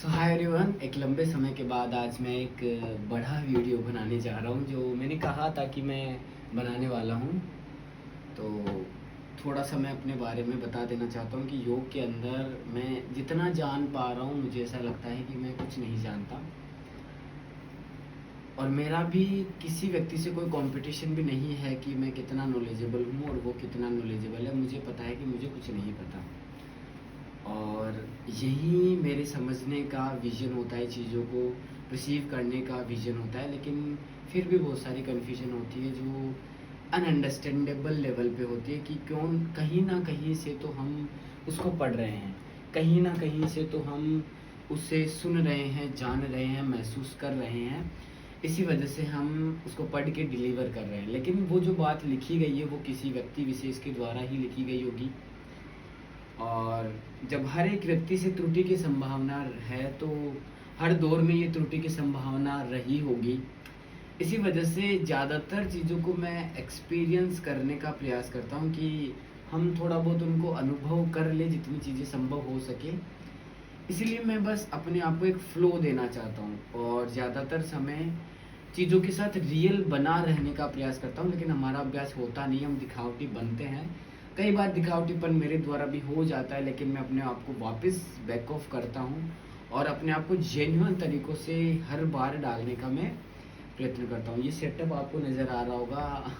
सो hi everyone, एक लंबे समय के बाद आज मैं एक बड़ा वीडियो बनाने जा रहा हूँ जो मैंने कहा था कि मैं बनाने वाला हूँ। तो थोड़ा सा मैं अपने बारे में बता देना चाहता हूँ कि योग के अंदर मैं जितना जान पा रहा हूँ मुझे ऐसा लगता है कि मैं कुछ नहीं जानता। और मेरा भी किसी व्यक्ति से कोई कंपटीशन भी नहीं है कि मैं कितना नॉलेजेबल हूँ और वो कितना नॉलेजेबल है। मुझे पता है कि मुझे कुछ नहीं पता। और यही मेरे समझने का विज़न होता है, चीज़ों को रिसीव करने का विज़न होता है। लेकिन फिर भी बहुत सारी कन्फ्यूजन होती है जो अनअंडरस्टैंडेबल लेवल पे होती है कि क्यों कहीं ना कहीं से तो हम उसको पढ़ रहे हैं, कहीं ना कहीं से तो हम उसे सुन रहे हैं, जान रहे हैं, महसूस कर रहे हैं। इसी वजह से हम उसको पढ़ के डिलीवर कर रहे हैं, लेकिन वो जो बात लिखी गई है वो किसी व्यक्ति विशेष के द्वारा ही लिखी गई होगी। और जब हर एक व्यक्ति से त्रुटि की संभावना है तो हर दौर में ये त्रुटि की संभावना रही होगी। इसी वजह से ज़्यादातर चीज़ों को मैं एक्सपीरियंस करने का प्रयास करता हूँ कि हम थोड़ा बहुत उनको अनुभव कर ले जितनी चीज़ें संभव हो सके। इसलिए मैं बस अपने आप को एक फ़्लो देना चाहता हूँ और ज़्यादातर समय चीज़ों के साथ रियल बना रहने का प्रयास करता हूँ। लेकिन हमारा अभ्यास होता नहीं, हम दिखावटी बनते हैं। कई बार दिखावटीपन मेरे द्वारा भी हो जाता है, लेकिन मैं अपने आप को वापस बैक ऑफ करता हूँ और अपने आप को जेन्युइन तरीक़ों से हर बार डालने का मैं प्रयत्न करता हूँ। ये सेटअप आपको नज़र आ रहा होगा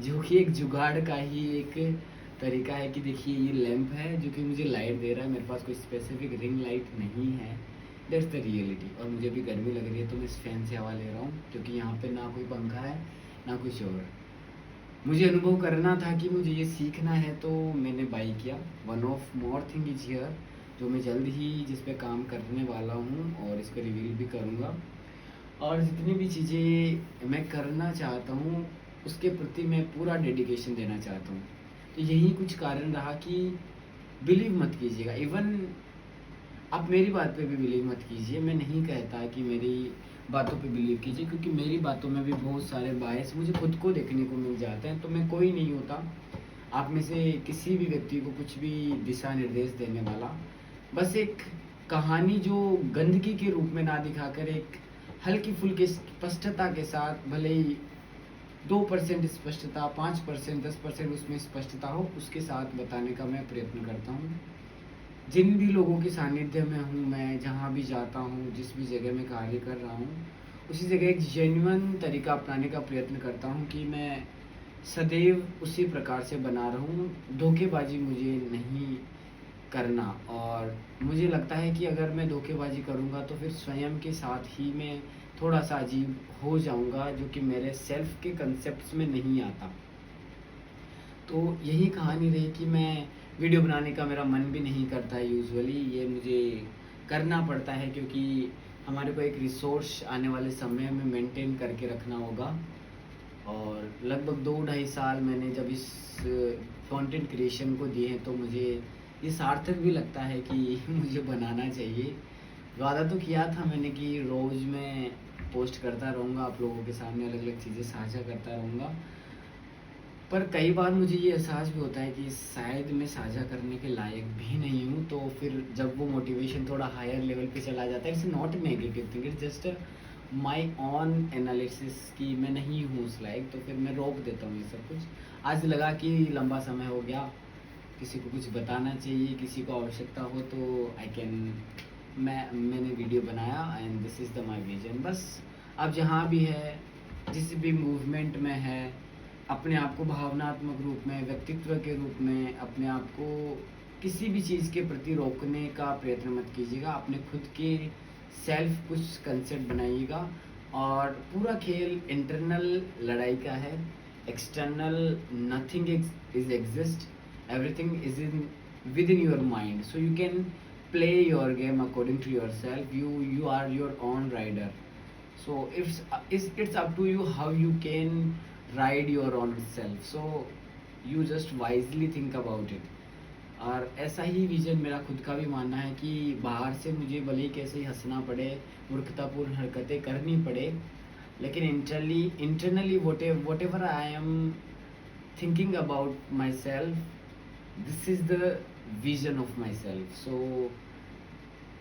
जो कि एक जुगाड़ का ही एक तरीका है कि देखिए ये लैंप है जो कि मुझे लाइट दे रहा है। मेरे पास कोई स्पेसिफिक रिंग लाइट नहीं है, दैट्स द रियलिटी। और मुझे भी गर्मी लग रही है तो मैं इस फैन से हवा ले रहा हूँ क्योंकि यहाँ पे ना कोई पंखा है ना कोई शोर। मुझे अनुभव करना था कि मुझे ये सीखना है तो मैंने बाई किया। One of more thing is here जो मैं जल्द ही जिस पे काम करने वाला हूँ और इसको रिवील भी करूँगा। और जितनी भी चीज़ें मैं करना चाहता हूँ उसके प्रति मैं पूरा डेडिकेशन देना चाहता हूँ। तो यही कुछ कारण रहा कि बिलीव मत कीजिएगा, इवन आप मेरी बात पे भी बिलीव मत कीजिए। मैं नहीं कहता कि मेरी बातों पे बिलीव कीजिए क्योंकि मेरी बातों में भी बहुत सारे बायस मुझे खुद को देखने को मिल जाते हैं। तो मैं कोई नहीं होता आप में से किसी भी व्यक्ति को कुछ भी दिशा निर्देश देने वाला। बस एक कहानी जो गंदगी के रूप में ना दिखाकर एक हल्की फुल्की स्पष्टता के साथ, भले ही 2% स्पष्टता, 5%, 10% उसमें स्पष्टता हो, उसके साथ बताने का मैं प्रयत्न करता हूँ। जिन भी लोगों के सानिध्य में हूँ, मैं जहाँ भी जाता हूँ, जिस भी जगह में कार्य कर रहा हूँ, उसी जगह एक जेन्युइन तरीका अपनाने का प्रयत्न करता हूँ कि मैं सदैव उसी प्रकार से बना रहूँ। धोखेबाजी मुझे नहीं करना। और मुझे लगता है कि अगर मैं धोखेबाजी करूँगा तो फिर स्वयं के साथ ही मैं थोड़ा-सा अजीब हो जाऊँगा जो कि मेरे सेल्फ के कॉन्सेप्ट्स में नहीं आता। तो यही कहानी रही कि मैं वीडियो बनाने का मेरा मन भी नहीं करता है यूजुअली। ये मुझे करना पड़ता है क्योंकि हमारे को एक रिसोर्स आने वाले समय में मेंटेन करके रखना होगा। और लगभग 2 ढाई साल मैंने जब इस कंटेंट क्रिएशन को दिए हैं तो मुझे ये सार्थक भी लगता है कि मुझे बनाना चाहिए। वादा तो किया था मैंने कि रोज़ मैं पोस्ट करता रहूँगा, आप लोगों के सामने अलग-अलग चीज़ें साझा करता रहूँगा। पर कई बार मुझे ये एहसास भी होता है कि शायद मैं साझा करने के लायक भी नहीं हूँ। तो फिर जब वो मोटिवेशन थोड़ा हायर लेवल पे चला जाता है, it's not negative thing, it's just my on analysis कि मैं नहीं हूँ उस लायक। तो फिर मैं रोक देता हूँ ये सब कुछ। आज लगा कि लंबा समय हो गया, किसी को कुछ बताना चाहिए, किसी को आवश्यकता हो तो आई कैन मैंने वीडियो बनाया and this is the my vision. बस अब जहाँ भी है, जिस भी मूवमेंट में है, अपने आप को भावनात्मक रूप में, व्यक्तित्व के रूप में अपने आप को किसी भी चीज़ के प्रति रोकने का प्रयत्न मत कीजिएगा। अपने खुद के सेल्फ कुछ कंसेप्ट बनाइएगा। और पूरा खेल इंटरनल लड़ाई का है, external nothing is exist, everything is in with in your mind. So you can play your game according to yourself. You are your own rider. So it's up to you how you can ride your own self. So you just wisely think about it. और ऐसा ही vision मेरा खुद का भी मानना है कि बाहर से मुझे भले ही कैसे ही हंसना पड़े, मूर्खतापूर्ण हरकतें करनी पड़े, लेकिन internally what ever I am thinking about my self, this is the vision of myself. So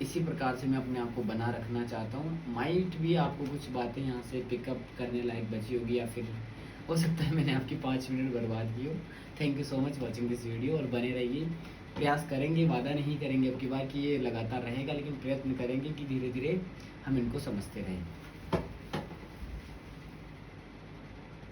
इसी प्रकार से मैं अपने आप को बना रखना चाहता हूँ। माइट भी आपको कुछ बातें यहाँ से पिकअप करने लायक बची होगी, या फिर हो सकता है मैंने आपकी 5 मिनट बर्बाद की हो। Thank you so much watching this video, और बने रहिए। प्रयास करेंगे, वादा नहीं करेंगे अब की बार कि ये लगातार रहेगा, लेकिन प्रयत्न करेंगे कि धीरे धीरे हम इनको समझते रहें।